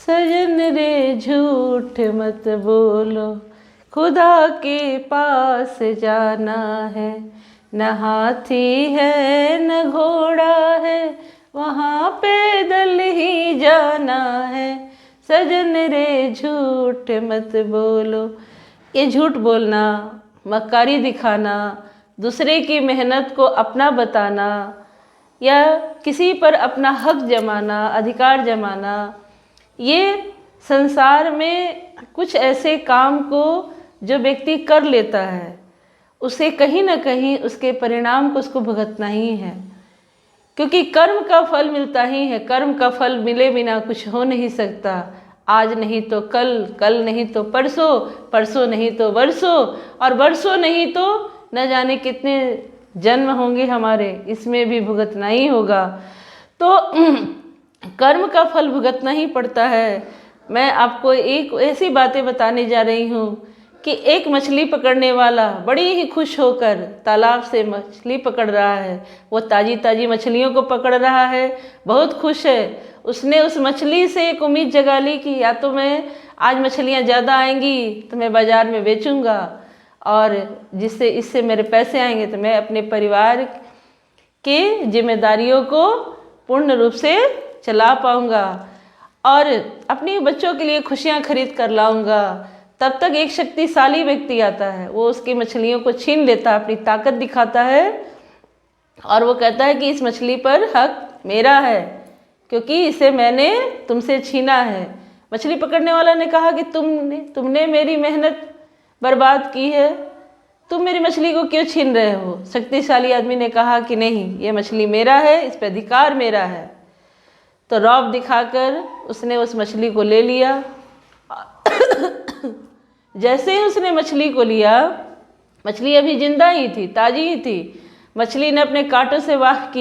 सजन रे झूठ मत बोलो, खुदा के पास जाना है। न हाथी है न घोड़ा है, वहाँ पैदल ही जाना है। सजन रे झूठ मत बोलो। ये झूठ बोलना, मक्कारी दिखाना, दूसरे की मेहनत को अपना बताना या किसी पर अपना हक जमाना, अधिकार जमाना, ये संसार में कुछ ऐसे काम को जो व्यक्ति कर लेता है उसे कहीं ना कहीं उसके परिणाम को उसको भुगतना ही है, क्योंकि कर्म का फल मिलता ही है। कर्म का फल मिले बिना कुछ हो नहीं सकता। आज नहीं तो कल, कल नहीं तो परसों, परसों नहीं तो वर्षों, और वर्षों नहीं तो न जाने कितने जन्म होंगे हमारे, इसमें भी भुगतना ही होगा। तो कर्म का फल भुगतना ही पड़ता है। मैं आपको एक ऐसी बातें बताने जा रही हूँ कि एक मछली पकड़ने वाला बड़ी ही खुश होकर तालाब से मछली पकड़ रहा है। वो ताजी ताजी मछलियों को पकड़ रहा है, बहुत खुश है। उसने उस मछली से एक उम्मीद जगा ली कि या तो मैं आज मछलियाँ ज़्यादा आएंगी तो मैं बाज़ार में बेचूंगा, और जिससे इससे मेरे पैसे आएंगे तो मैं अपने परिवार की जिम्मेदारियों को पूर्ण रूप से चला पाऊंगा और अपने बच्चों के लिए खुशियाँ खरीद कर लाऊंगा। तब तक एक शक्तिशाली व्यक्ति आता है, वो उसकी मछलियों को छीन लेता है, अपनी ताकत दिखाता है और वो कहता है कि इस मछली पर हक मेरा है क्योंकि इसे मैंने तुमसे छीना है। मछली पकड़ने वाला ने कहा कि तुमने मेरी मेहनत बर्बाद की है, तुम मेरी मछली को क्यों छीन रहे हो। शक्तिशाली आदमी ने कहा कि नहीं, ये मछली मेरा है, इस पर अधिकार मेरा है। तो रौब दिखाकर उसने उस मछली को ले लिया। जैसे ही उसने मछली को लिया, मछली अभी जिंदा ही थी, ताजी ही थी। मछली ने अपने कांटों से वार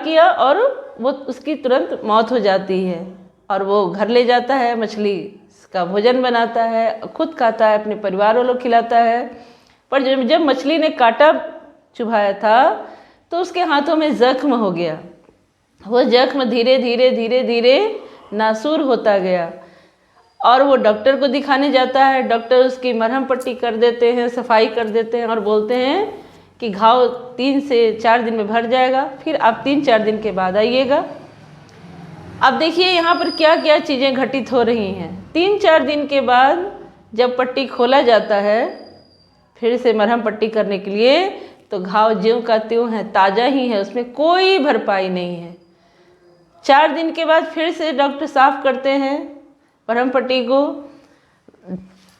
किया और वो उसकी तुरंत मौत हो जाती है और वो घर ले जाता है, मछली का भोजन बनाता है, खुद खाता है, अपने परिवार वालों को खिलाता है। पर जब मछली ने कांटा चुभाया था तो उसके हाथों में जख्म हो गया। वो जख्म धीरे धीरे धीरे धीरे नासूर होता गया और वो डॉक्टर को दिखाने जाता है। डॉक्टर उसकी मरहम पट्टी कर देते हैं, सफाई कर देते हैं और बोलते हैं कि घाव 3 से 4 दिन में भर जाएगा, फिर आप 3-4 दिन के बाद आइएगा। अब देखिए यहाँ पर क्या क्या चीज़ें घटित हो रही हैं। 3-4 दिन के बाद जब पट्टी खोला जाता है फिर से मरहम पट्टी करने के लिए, तो घाव ज्यों का त्यों है, ताज़ा ही है, उसमें कोई भरपाई नहीं है। 4 दिन के बाद फिर से डॉक्टर साफ़ करते हैं मरहम पट्टी को,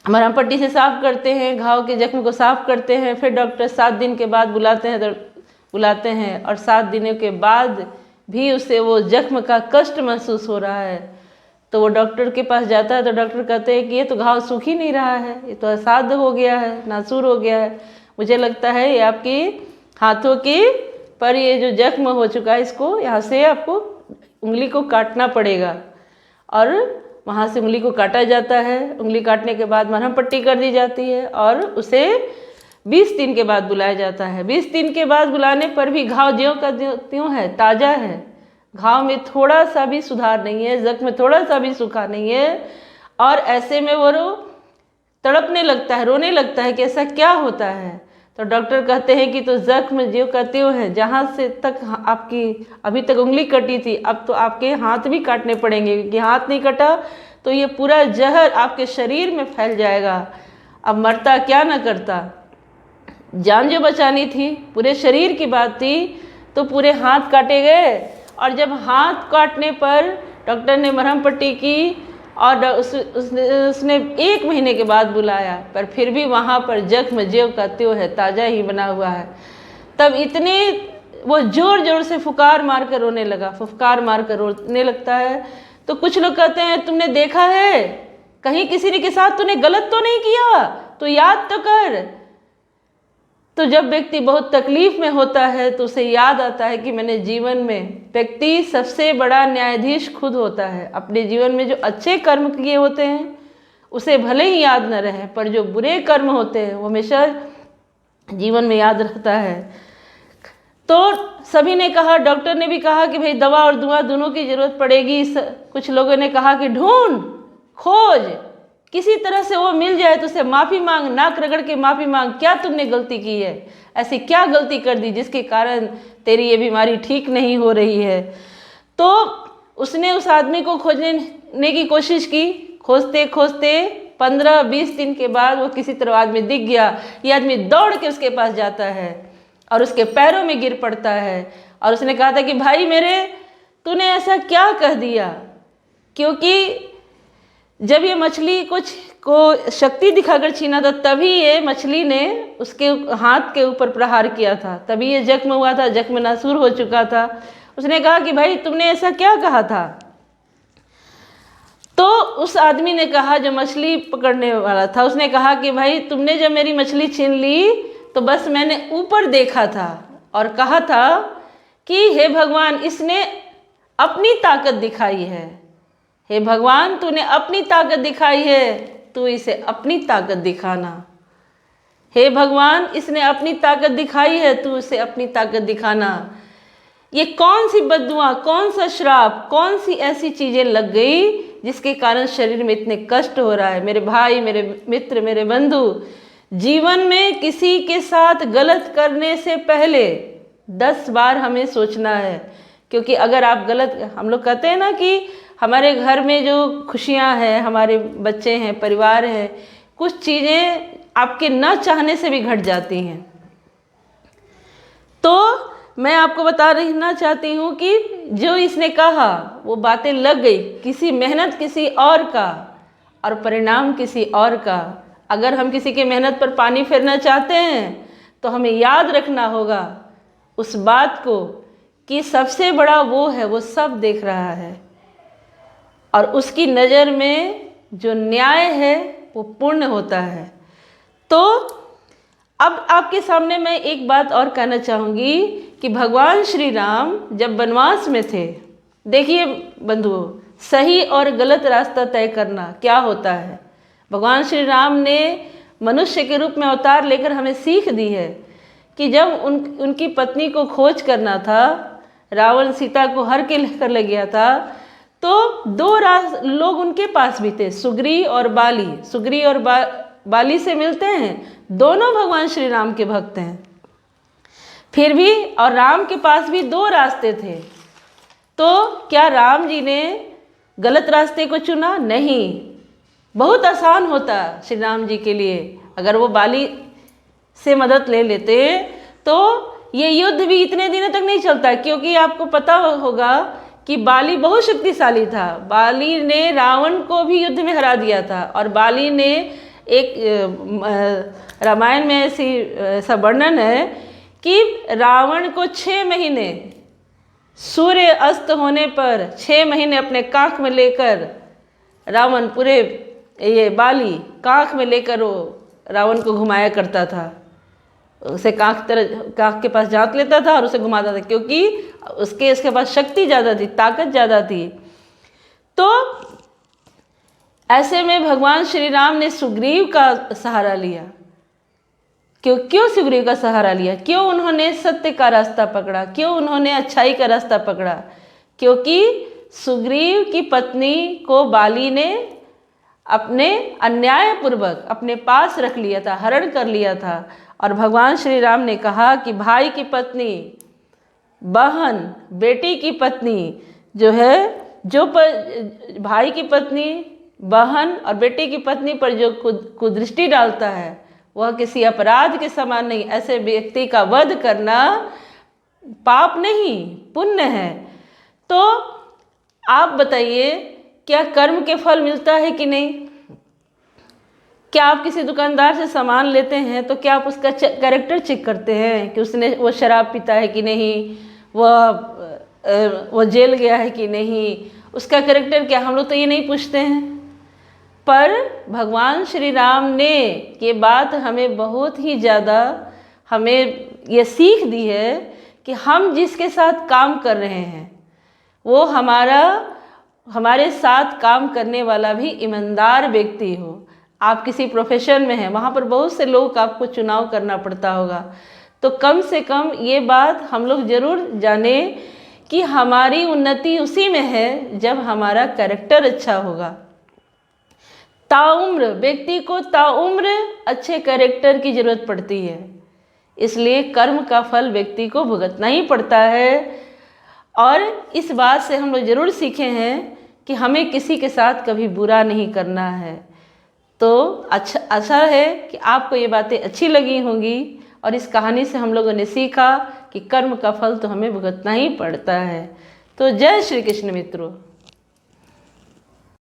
मरहम पट्टी से साफ़ करते हैं, घाव के जख्म को साफ़ करते हैं। फिर डॉक्टर 7 दिन के बाद बुलाते हैं और 7 दिनों के बाद भी उसे वो जख्म का कष्ट महसूस हो रहा है। तो वो डॉक्टर के पास जाता है तो डॉक्टर कहते हैं कि ये तो घाव सूख ही नहीं रहा है, ये तो असाध्य हो गया है, नासूर हो गया है। मुझे लगता है ये आपकी हाथों की पर ये जो जख्म हो चुका है, इसको यहाँ से आपको उंगली को काटना पड़ेगा। और वहाँ से उंगली को काटा जाता है। उंगली काटने के बाद मरहम पट्टी कर दी जाती है और उसे 20 दिन के बाद बुलाया जाता है। 20 दिन के बाद बुलाने पर भी घाव ज्यों का त्यों है, ताज़ा है। घाव में थोड़ा सा भी सुधार नहीं है, जख्म में थोड़ा सा भी सूखा नहीं है। और ऐसे में वो तड़पने लगता है, रोने लगता है कि ऐसा क्या होता है। तो डॉक्टर कहते हैं कि तो जख्म ज्यों का त्यों है, जहाँ से तक आपकी अभी तक उंगली कटी थी अब तो आपके हाथ भी काटने पड़ेंगे, क्योंकि हाथ नहीं कटा तो ये पूरा जहर आपके शरीर में फैल जाएगा। अब मरता क्या न करता, जान जो बचानी थी, पूरे शरीर की बात थी, तो पूरे हाथ काटे गए। और जब हाथ काटने पर डॉक्टर ने मरहम पट्टी की और उसने 1 महीने के बाद बुलाया, पर फिर भी वहाँ पर जख्म ज्यों का त्यों है, ताज़ा ही बना हुआ है। तब इतने वो ज़ोर ज़ोर से फुकार मार कर रोने लगा, फुफकार मार कर रोने लगता है। तो कुछ लोग कहते हैं तुमने देखा है कहीं किसी के साथ तूने गलत तो नहीं किया, तो याद तो कर। तो जब व्यक्ति बहुत तकलीफ में होता है तो उसे याद आता है कि मैंने जीवन में, व्यक्ति सबसे बड़ा न्यायाधीश खुद होता है। अपने जीवन में जो अच्छे कर्म किए होते हैं उसे भले ही याद न रहे, पर जो बुरे कर्म होते हैं वो हमेशा जीवन में याद रहता है। तो सभी ने कहा, डॉक्टर ने भी कहा कि भाई दवा और दुआ दोनों की ज़रूरत पड़ेगी। कुछ लोगों ने कहा कि ढूंढ खोज, किसी तरह से वो मिल जाए तो उसे माफ़ी मांग, नाक रगड़ के माफ़ी मांग, क्या तुमने गलती की है, ऐसी क्या गलती कर दी जिसके कारण तेरी ये बीमारी ठीक नहीं हो रही है। तो उसने उस आदमी को खोजने की कोशिश की। खोजते खोजते 15-20 दिन के बाद वो किसी तरह आदमी दिख गया। ये आदमी दौड़ के उसके पास जाता है और उसके पैरों में गिर पड़ता है और उसने कहा था कि भाई मेरे, तूने ऐसा क्या कह दिया, क्योंकि जब ये मछली कुछ को शक्ति दिखाकर छीना था तभी ये मछली ने उसके हाथ के ऊपर प्रहार किया था, तभी ये जख्म हुआ था, जख्म नासूर हो चुका था। उसने कहा कि भाई तुमने ऐसा क्या कहा था। तो उस आदमी ने कहा, जो मछली पकड़ने वाला था, उसने कहा कि भाई तुमने जब मेरी मछली छीन ली तो बस मैंने ऊपर देखा था और कहा था कि हे भगवान, इसने अपनी ताकत दिखाई है, हे भगवान तूने अपनी ताकत दिखाई है, तू इसे अपनी ताकत दिखाना। हे भगवान, इसने अपनी ताकत दिखाई है, तू इसे अपनी ताकत दिखाना। ये कौन सी बद्दुआ, कौन सा श्राप, कौन सी ऐसी चीज़ें लग गई जिसके कारण शरीर में इतने कष्ट हो रहा है। मेरे भाई, मेरे मित्र, मेरे बंधु, जीवन में किसी के साथ गलत करने से पहले 10 बार हमें सोचना है, क्योंकि अगर आप गलत, हम लोग कहते हैं ना कि हमारे घर में जो खुशियां हैं, हमारे बच्चे हैं, परिवार है, कुछ चीज़ें आपके न चाहने से भी घट जाती हैं। तो मैं आपको बता रहना चाहती हूँ कि जो इसने कहा वो बातें लग गई, किसी मेहनत किसी और का और परिणाम किसी और का। अगर हम किसी की मेहनत पर पानी फेरना चाहते हैं तो हमें याद रखना होगा उस बात को कि सबसे बड़ा वो है, वो सब देख रहा है और उसकी नज़र में जो न्याय है वो पूर्ण होता है। तो अब आपके सामने मैं एक बात और कहना चाहूँगी कि भगवान श्री राम जब वनवास में थे, देखिए बंधुओं, सही और गलत रास्ता तय करना क्या होता है। भगवान श्री राम ने मनुष्य के रूप में अवतार लेकर हमें सीख दी है कि जब उनकी पत्नी को खोज करना था, रावण सीता को हर के लेकर ले गया था, तो 2 लोग उनके पास भी थे, सुग्री और बाली। सुग्री और बाली से मिलते हैं, दोनों भगवान श्री राम के भक्त हैं। फिर भी और राम के पास भी 2 रास्ते थे। तो क्या राम जी ने गलत रास्ते को चुना? नहीं। बहुत आसान होता श्री राम जी के लिए, अगर वो बाली से मदद ले लेते तो ये युद्ध भी इतने दिनों तक नहीं चलता, क्योंकि आपको पता होगा कि बाली बहुत शक्तिशाली था। बाली ने रावण को भी युद्ध में हरा दिया था और बाली ने एक रामायण में ऐसा वर्णन है कि रावण को 6 महीने, सूर्य अस्त होने पर 6 महीने अपने काख में लेकर रावण, पूरे ये बाली काख में लेकर वो रावण को घुमाया करता था। उसे काख के पास जात लेता था और उसे घुमाता था, क्योंकि उसके पास शक्ति ज़्यादा थी, ताकत ज़्यादा थी। तो ऐसे में भगवान श्री राम ने सुग्रीव का सहारा लिया। क्यों सुग्रीव का सहारा लिया? क्यों उन्होंने सत्य का रास्ता पकड़ा? क्यों उन्होंने अच्छाई का रास्ता पकड़ा? क्योंकि सुग्रीव की पत्नी को बाली ने अपने अन्यायपूर्वक अपने पास रख लिया था, हरण कर लिया था। और भगवान श्री राम ने कहा कि भाई की पत्नी, बहन, बेटी की पत्नी जो है, भाई की पत्नी, बहन और बेटी की पत्नी पर जो कुदृष्टि डालता है वह किसी अपराध के समान नहीं। ऐसे व्यक्ति का वध करना पाप नहीं, पुण्य है। तो आप बताइए, क्या कर्म के फल मिलता है कि नहीं? क्या आप किसी दुकानदार से सामान लेते हैं तो क्या आप उसका कैरेक्टर चेक करते हैं कि वो शराब पीता है कि नहीं, वो जेल गया है कि नहीं, उसका कैरेक्टर क्या? हम लोग तो ये नहीं पूछते हैं। पर भगवान श्री राम ने ये बात हमें बहुत ही ज़्यादा, हमें ये सीख दी है कि हम जिसके साथ काम कर रहे हैं वो हमारे साथ काम करने वाला भी ईमानदार व्यक्ति हो। आप किसी प्रोफेशन में हैं, वहाँ पर बहुत से लोग आपको चुनाव करना पड़ता होगा, तो कम से कम ये बात हम लोग ज़रूर जाने कि हमारी उन्नति उसी में है जब हमारा कैरेक्टर अच्छा होगा। ताउम्र व्यक्ति को ताउम्र अच्छे कैरेक्टर की ज़रूरत पड़ती है, इसलिए कर्म का फल व्यक्ति को भुगतना ही पड़ता है। और इस बात से हम लोग ज़रूर सीखे हैं कि हमें किसी के साथ कभी बुरा नहीं करना है। तो अच्छा आशा है कि आपको ये बातें अच्छी लगी होंगी और इस कहानी से हम लोगों ने सीखा कि कर्म का फल तो हमें भुगतना ही पड़ता है। तो जय श्री कृष्ण मित्रों।